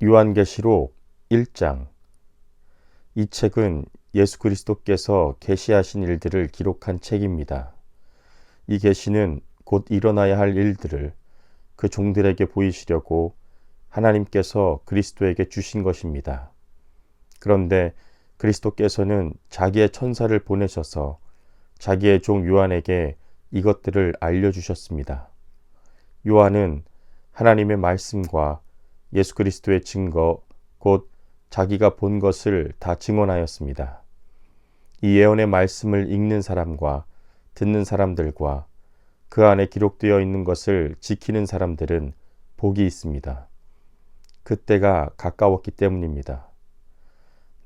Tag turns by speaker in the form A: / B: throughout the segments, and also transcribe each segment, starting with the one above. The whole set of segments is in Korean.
A: 요한계시록 1장. 이 책은 예수 그리스도께서 계시하신 일들을 기록한 책입니다. 이 계시는 곧 일어나야 할 일들을 그 종들에게 보이시려고 하나님께서 그리스도에게 주신 것입니다. 그런데 그리스도께서는 자기의 천사를 보내셔서 자기의 종 요한에게 이것들을 알려주셨습니다. 요한은 하나님의 말씀과 예수 그리스도의 증거, 곧 자기가 본 것을 다 증언하였습니다. 이 예언의 말씀을 읽는 사람과 듣는 사람들과 그 안에 기록되어 있는 것을 지키는 사람들은 복이 있습니다. 그때가 가까웠기 때문입니다.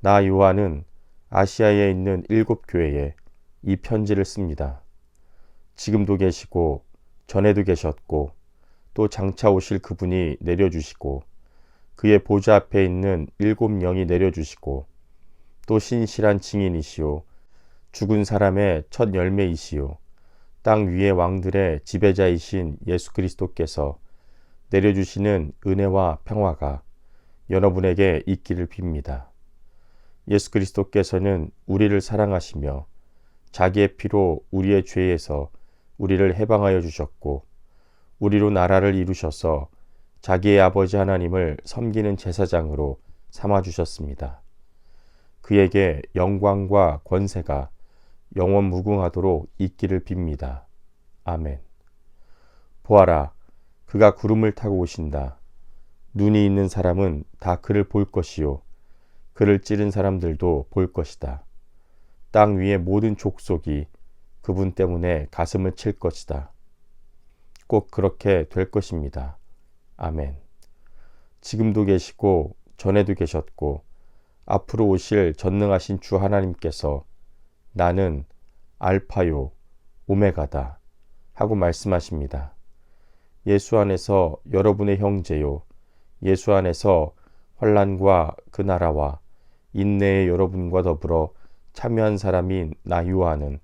A: 나 요한은 아시아에 있는 7 교회에 이 편지를 씁니다. 지금도 계시고 전에도 계셨고 또 장차 오실 그분이 내려주시고 그의 보좌 앞에 있는 7 영이 내려주시고 또 신실한 증인이시오 죽은 사람의 첫 열매이시오 땅 위의 왕들의 지배자이신 예수 그리스도께서 내려주시는 은혜와 평화가 여러분에게 있기를 빕니다. 예수 그리스도께서는 우리를 사랑하시며 자기의 피로 우리의 죄에서 우리를 해방하여 주셨고 우리로 나라를 이루셔서 자기의 아버지 하나님을 섬기는 제사장으로 삼아주셨습니다. 그에게 영광과 권세가 영원 무궁하도록 있기를 빕니다. 아멘. 보아라, 그가 구름을 타고 오신다. 눈이 있는 사람은 다 그를 볼 것이요 그를 찌른 사람들도 볼 것이다. 땅 위의 모든 족속이 그분 때문에 가슴을 칠 것이다. 꼭 그렇게 될 것입니다. 아멘. 지금도 계시고 전에도 계셨고 앞으로 오실 전능하신 주 하나님께서 나는 알파요 오메가다 하고 말씀하십니다. 예수 안에서 여러분의 형제요 예수 안에서 환난과 그 나라와 인내의 여러분과 더불어 참여한 사람인 나 요한은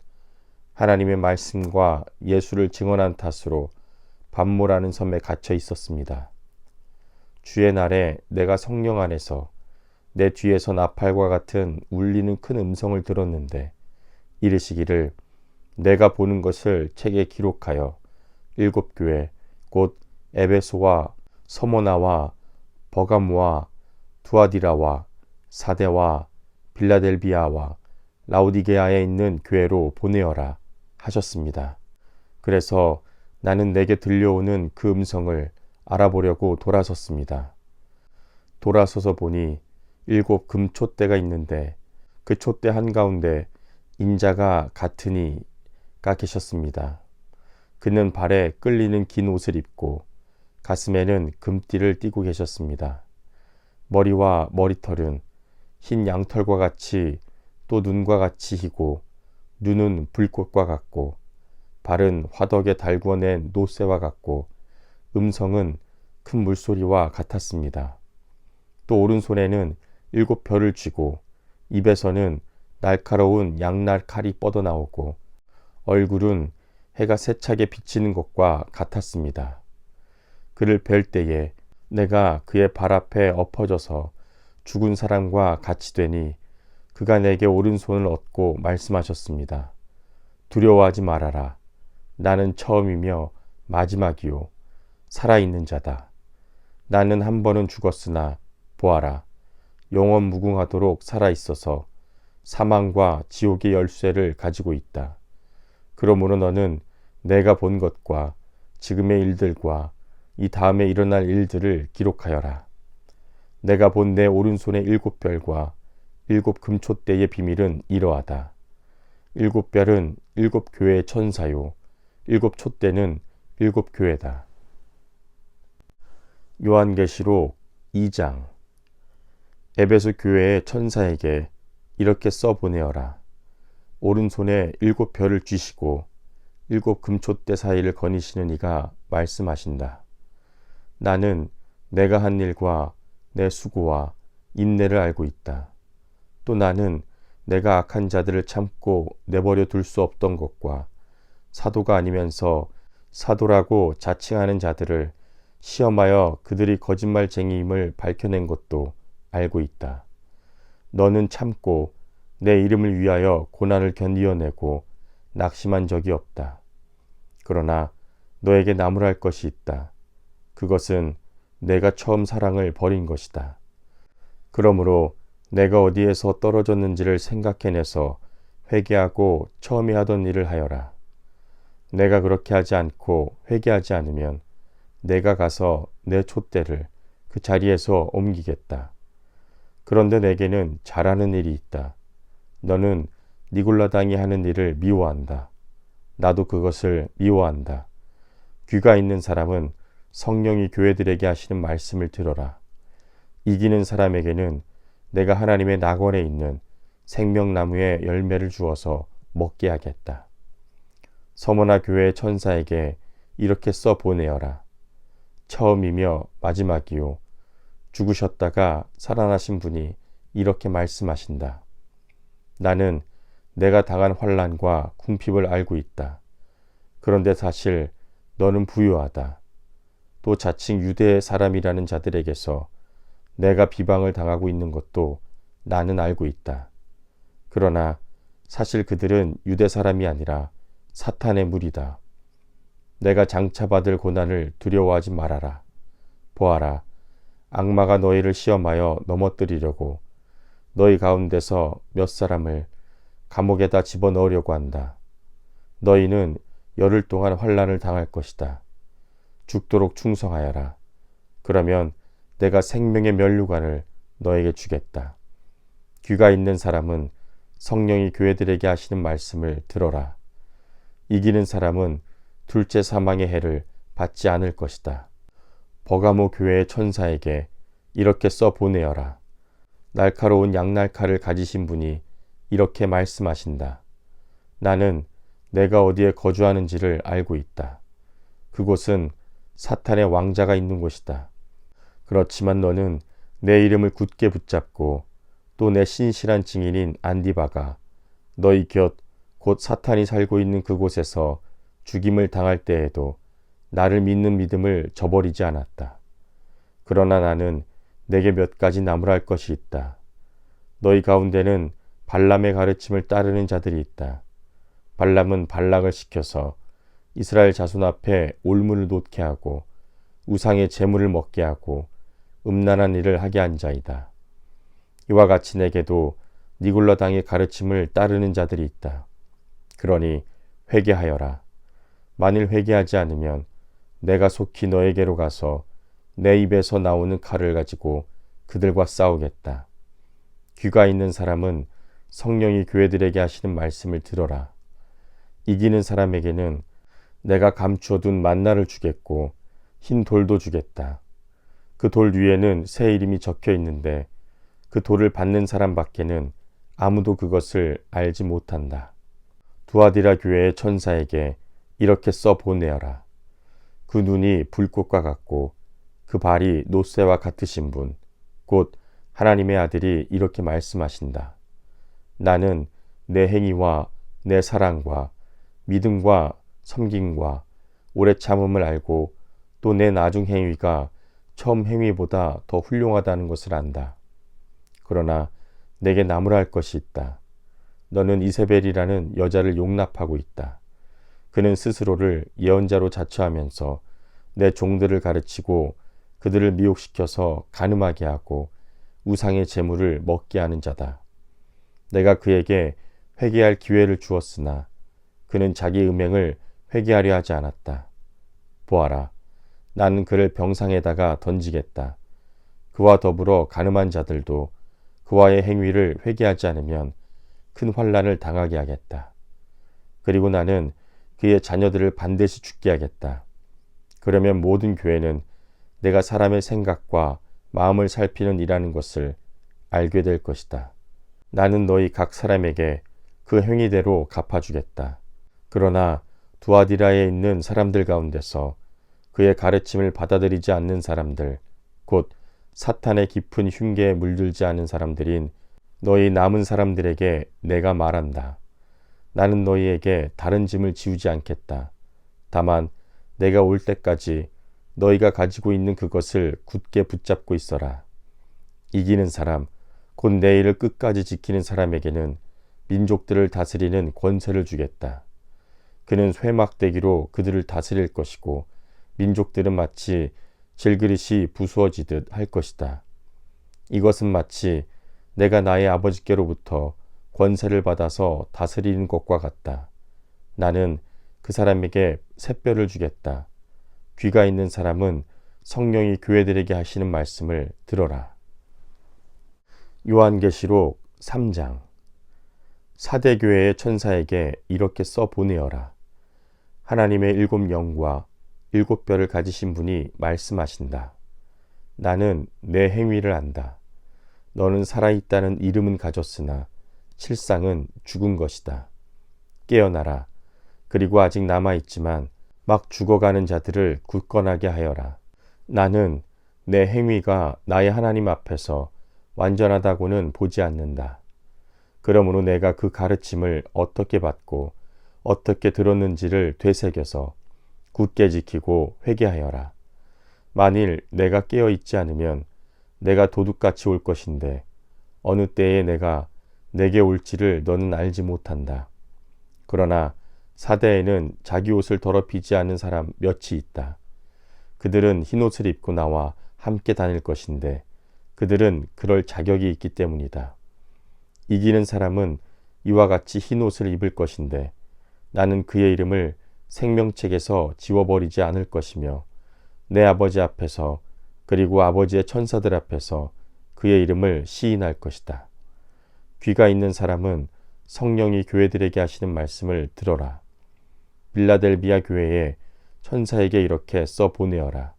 A: 하나님의 말씀과 예수를 증언한 탓으로 반모라는 섬에 갇혀 있었습니다. 주의 날에 내가 성령 안에서 내 뒤에서 나팔과 같은 울리는 큰 음성을 들었는데 이르시기를 내가 보는 것을 책에 기록하여 7 교회 곧 에베소와 서모나와 버가모와 두아디라와 사데와 빌라델비아와 라오디게아에 있는 교회로 보내어라 하셨습니다. 그래서 나는 내게 들려오는 그 음성을 알아보려고 돌아섰습니다. 돌아서서 보니 7 금촛대가 있는데 그 촛대 한가운데 인자가 같은 이가 계셨습니다. 그는 발에 끌리는 긴 옷을 입고 가슴에는 금띠를 띠고 계셨습니다. 머리와 머리털은 흰 양털과 같이 또 눈과 같이 희고 눈은 불꽃과 같고 발은 화덕에 달구어낸 노새와 같고 음성은 큰 물소리와 같았습니다. 또 오른손에는 7 별을 쥐고 입에서는 날카로운 양날 칼이 뻗어나오고 얼굴은 해가 세차게 비치는 것과 같았습니다. 그를 뵐 때에 내가 그의 발 앞에 엎어져서 죽은 사람과 같이 되니 그가 내게 오른손을 얻고 말씀하셨습니다. 두려워하지 말아라. 나는 처음이며 마지막이요 살아있는 자다. 나는 한 번은 죽었으나 보아라 영원 무궁하도록 살아있어서 사망과 지옥의 열쇠를 가지고 있다. 그러므로 너는 내가 본 것과 지금의 일들과 이 다음에 일어날 일들을 기록하여라. 내가 본 내 오른손의 7 별과 7 금촛대의 비밀은 이러하다. 7 별은 7 교회의 천사요 7 촛대는 7 교회다. 요한계시록 2장. 에베소 교회의 천사에게 이렇게 써보내어라. 오른손에 7 별을 쥐시고 7 금촛대 사이를 거니시는 이가 말씀하신다. 나는 내가 한 일과 내 수고와 인내를 알고 있다. 또 나는 내가 악한 자들을 참고 내버려 둘 수 없던 것과 사도가 아니면서 사도라고 자칭하는 자들을 시험하여 그들이 거짓말쟁이임을 밝혀낸 것도 알고 있다. 너는 참고 내 이름을 위하여 고난을 견디어내고 낙심한 적이 없다. 그러나 너에게 나무랄 것이 있다. 그것은 내가 처음 사랑을 버린 것이다. 그러므로 내가 어디에서 떨어졌는지를 생각해내서 회개하고 처음에 하던 일을 하여라. 내가 그렇게 하지 않고 회개하지 않으면 내가 가서 내 촛대를 그 자리에서 옮기겠다. 그런데 내게는 잘하는 일이 있다. 너는 니골라당이 하는 일을 미워한다. 나도 그것을 미워한다. 귀가 있는 사람은 성령이 교회들에게 하시는 말씀을 들어라. 이기는 사람에게는 내가 하나님의 낙원에 있는 생명나무의 열매를 주어서 먹게 하겠다. 서머나 교회의 천사에게 이렇게 써 보내어라. 처음이며 마지막이요 죽으셨다가 살아나신 분이 이렇게 말씀하신다. 나는 내가 당한 환난과 궁핍을 알고 있다. 그런데 사실 너는 부유하다. 또 자칭 유대 사람이라는 자들에게서 내가 비방을 당하고 있는 것도 나는 알고 있다. 그러나 사실 그들은 유대 사람이 아니라 사탄의 무리다. 내가 장차받을 고난을 두려워하지 말아라. 보아라, 악마가 너희를 시험하여 넘어뜨리려고 너희 가운데서 몇 사람을 감옥에다 집어넣으려고 한다. 너희는 열흘 동안 환난을 당할 것이다. 죽도록 충성하여라. 그러면 내가 생명의 면류관을 너에게 주겠다. 귀가 있는 사람은 성령이 교회들에게 하시는 말씀을 들어라. 이기는 사람은 둘째 사망의 해를 받지 않을 것이다. 버가모 교회의 천사에게 이렇게 써 보내어라. 날카로운 양날칼을 가지신 분이 이렇게 말씀하신다. 나는 내가 어디에 거주하는지를 알고 있다. 그곳은 사탄의 왕자가 있는 곳이다. 그렇지만 너는 내 이름을 굳게 붙잡고 또 내 신실한 증인인 안디바가 너희 곁 곧 사탄이 살고 있는 그곳에서 죽임을 당할 때에도 나를 믿는 믿음을 저버리지 않았다. 그러나 나는 내게 몇 가지 나무랄 것이 있다. 너희 가운데는 발람의 가르침을 따르는 자들이 있다. 발람은 발락을 시켜서 이스라엘 자손 앞에 올무를 놓게 하고 우상의 제물을 먹게 하고 음란한 일을 하게 한 자이다. 이와 같이 내게도 니골라당의 가르침을 따르는 자들이 있다. 그러니 회개하여라. 만일 회개하지 않으면 내가 속히 너에게로 가서 내 입에서 나오는 칼을 가지고 그들과 싸우겠다. 귀가 있는 사람은 성령이 교회들에게 하시는 말씀을 들어라. 이기는 사람에게는 내가 감추어둔 만나를 주겠고 흰 돌도 주겠다. 그 돌 위에는 새 이름이 적혀 있는데 그 돌을 받는 사람밖에는 아무도 그것을 알지 못한다. 두아디라 교회의 천사에게 이렇게 써 보내어라. 그 눈이 불꽃과 같고 그 발이 놋새와 같으신 분, 곧 하나님의 아들이 이렇게 말씀하신다. 나는 내 행위와 내 사랑과 믿음과 섬김과 오래 참음을 알고 또 내 나중 행위가 처음 행위보다 더 훌륭하다는 것을 안다. 그러나 내게 나무랄 것이 있다. 너는 이세벨이라는 여자를 용납하고 있다. 그는 스스로를 예언자로 자처하면서 내 종들을 가르치고 그들을 미혹시켜서 간음하게 하고 우상의 재물을 먹게 하는 자다. 내가 그에게 회개할 기회를 주었으나 그는 자기 음행을 회개하려 하지 않았다. 보아라, 나는 그를 병상에다가 던지겠다. 그와 더불어 간음한 자들도 그와의 행위를 회개하지 않으면 큰 환난을 당하게 하겠다. 그리고 나는 그의 자녀들을 반드시 죽게 하겠다. 그러면 모든 교회는 내가 사람의 생각과 마음을 살피는 이라는 것을 알게 될 것이다. 나는 너희 각 사람에게 그 행위대로 갚아주겠다. 그러나 두아디라에 있는 사람들 가운데서 그의 가르침을 받아들이지 않는 사람들, 곧 사탄의 깊은 흉계에 물들지 않은 사람들인 너희 남은 사람들에게 내가 말한다. 나는 너희에게 다른 짐을 지우지 않겠다. 다만 내가 올 때까지 너희가 가지고 있는 그것을 굳게 붙잡고 있어라. 이기는 사람, 곧 내 일을 끝까지 지키는 사람에게는 민족들을 다스리는 권세를 주겠다. 그는 쇠막대기로 그들을 다스릴 것이고 민족들은 마치 질그릇이 부수어지듯 할 것이다. 이것은 마치 내가 나의 아버지께로부터 권세를 받아서 다스리는 것과 같다. 나는 그 사람에게 새뼈를 주겠다. 귀가 있는 사람은 성령이 교회들에게 하시는 말씀을 들어라. 요한계시록 3장. 사대교회의 천사에게 이렇게 써 보내어라. 하나님의 7 영과 7 뼈를 가지신 분이 말씀하신다. 나는 내 행위를 안다. 너는 살아있다는 이름은 가졌으나 실상은 죽은 것이다. 깨어나라. 그리고 아직 남아있지만 막 죽어가는 자들을 굳건하게 하여라. 나는 내 행위가 나의 하나님 앞에서 완전하다고는 보지 않는다. 그러므로 내가 그 가르침을 어떻게 받고 어떻게 들었는지를 되새겨서 굳게 지키고 회개하여라. 만일 내가 깨어 있지 않으면 내가 도둑같이 올 것인데 어느 때에 내가 내게 올지를 너는 알지 못한다. 그러나 사대에는 자기 옷을 더럽히지 않은 사람 몇이 있다. 그들은 흰옷을 입고 나와 함께 다닐 것인데 그들은 그럴 자격이 있기 때문이다. 이기는 사람은 이와 같이 흰옷을 입을 것인데 나는 그의 이름을 생명책에서 지워버리지 않을 것이며 내 아버지 앞에서 그리고 아버지의 천사들 앞에서 그의 이름을 시인할 것이다. 귀가 있는 사람은 성령이 교회들에게 하시는 말씀을 들어라. 빌라델비아 교회에 천사에게 이렇게 써 보내어라.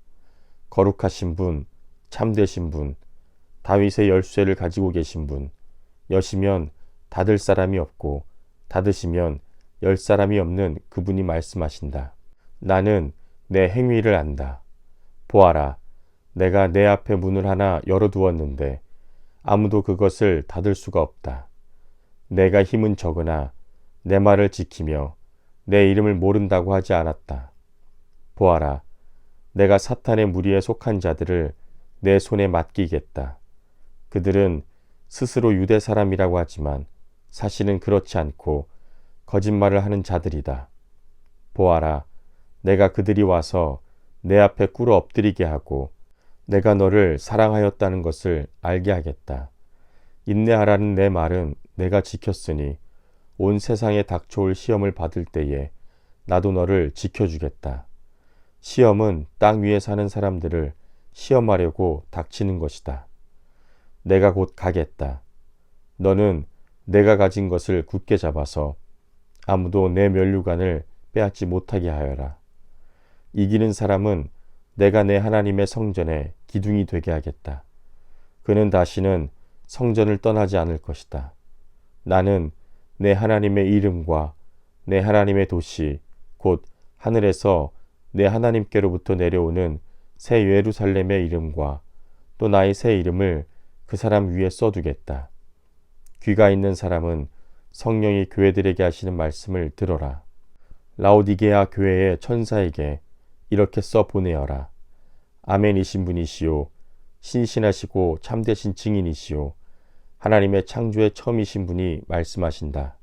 A: 거룩하신 분, 참되신 분, 다윗의 열쇠를 가지고 계신 분, 여시면 닫을 사람이 없고 닫으시면 열 사람이 없는 그분이 말씀하신다. 나는 내 행위를 안다. 보아라, 내가 내 앞에 문을 하나 열어두었는데 아무도 그것을 닫을 수가 없다. 내가 힘은 적으나 내 말을 지키며 내 이름을 모른다고 하지 않았다. 보아라, 내가 사탄의 무리에 속한 자들을 내 손에 맡기겠다. 그들은 스스로 유대 사람이라고 하지만 사실은 그렇지 않고 거짓말을 하는 자들이다. 보아라, 내가 그들이 와서 내 앞에 꿇어 엎드리게 하고 내가 너를 사랑하였다는 것을 알게 하겠다. 인내하라는 내 말은 내가 지켰으니 온 세상에 닥쳐올 시험을 받을 때에 나도 너를 지켜주겠다. 시험은 땅 위에 사는 사람들을 시험하려고 닥치는 것이다. 내가 곧 가겠다. 너는 내가 가진 것을 굳게 잡아서 아무도 내 면류관을 빼앗지 못하게 하여라. 이기는 사람은 내가 내 하나님의 성전에 기둥이 되게 하겠다. 그는 다시는 성전을 떠나지 않을 것이다. 나는 내 하나님의 이름과 내 하나님의 도시 곧 하늘에서 내 하나님께로부터 내려오는 새 예루살렘의 이름과 또 나의 새 이름을 그 사람 위에 써두겠다. 귀가 있는 사람은 성령이 교회들에게 하시는 말씀을 들어라. 라오디게아 교회의 천사에게 이렇게 써 보내어라. 아멘이신 분이시오. 신실하시고 참되신 증인이시오. 하나님의 창조의 처음이신 분이 말씀하신다.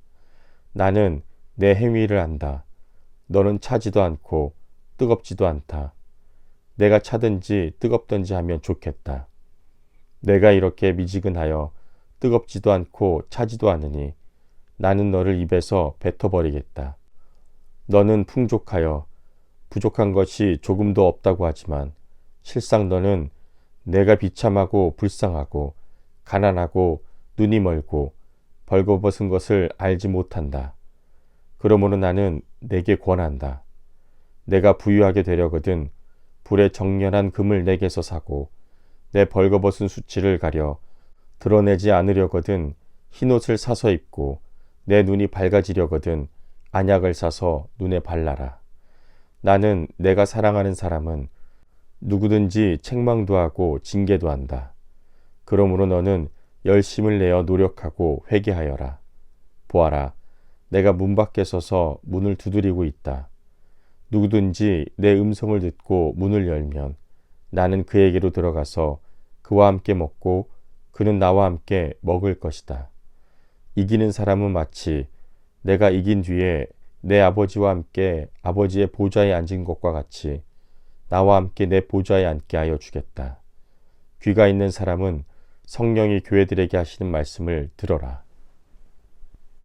A: 나는 내 행위를 안다. 너는 차지도 않고 뜨겁지도 않다. 내가 차든지 뜨겁든지 하면 좋겠다. 내가 이렇게 미지근하여 뜨겁지도 않고 차지도 않으니 나는 너를 입에서 뱉어버리겠다. 너는 풍족하여 부족한 것이 조금도 없다고 하지만 실상 너는 내가 비참하고 불쌍하고 가난하고 눈이 멀고 벌거벗은 것을 알지 못한다. 그러므로 나는 내게 권한다. 내가 부유하게 되려거든 불에 정련한 금을 내게서 사고 내 벌거벗은 수치를 가려 드러내지 않으려거든 흰옷을 사서 입고 내 눈이 밝아지려거든 안약을 사서 눈에 발라라. 나는 내가 사랑하는 사람은 누구든지 책망도 하고 징계도 한다. 그러므로 너는 열심을 내어 노력하고 회개하여라. 보아라, 내가 문 밖에 서서 문을 두드리고 있다. 누구든지 내 음성을 듣고 문을 열면 나는 그에게로 들어가서 그와 함께 먹고 그는 나와 함께 먹을 것이다. 이기는 사람은 마치 내가 이긴 뒤에 내 아버지와 함께 아버지의 보좌에 앉은 것과 같이 나와 함께 내 보좌에 앉게 하여 주겠다. 귀가 있는 사람은 성령이 교회들에게 하시는 말씀을 들어라.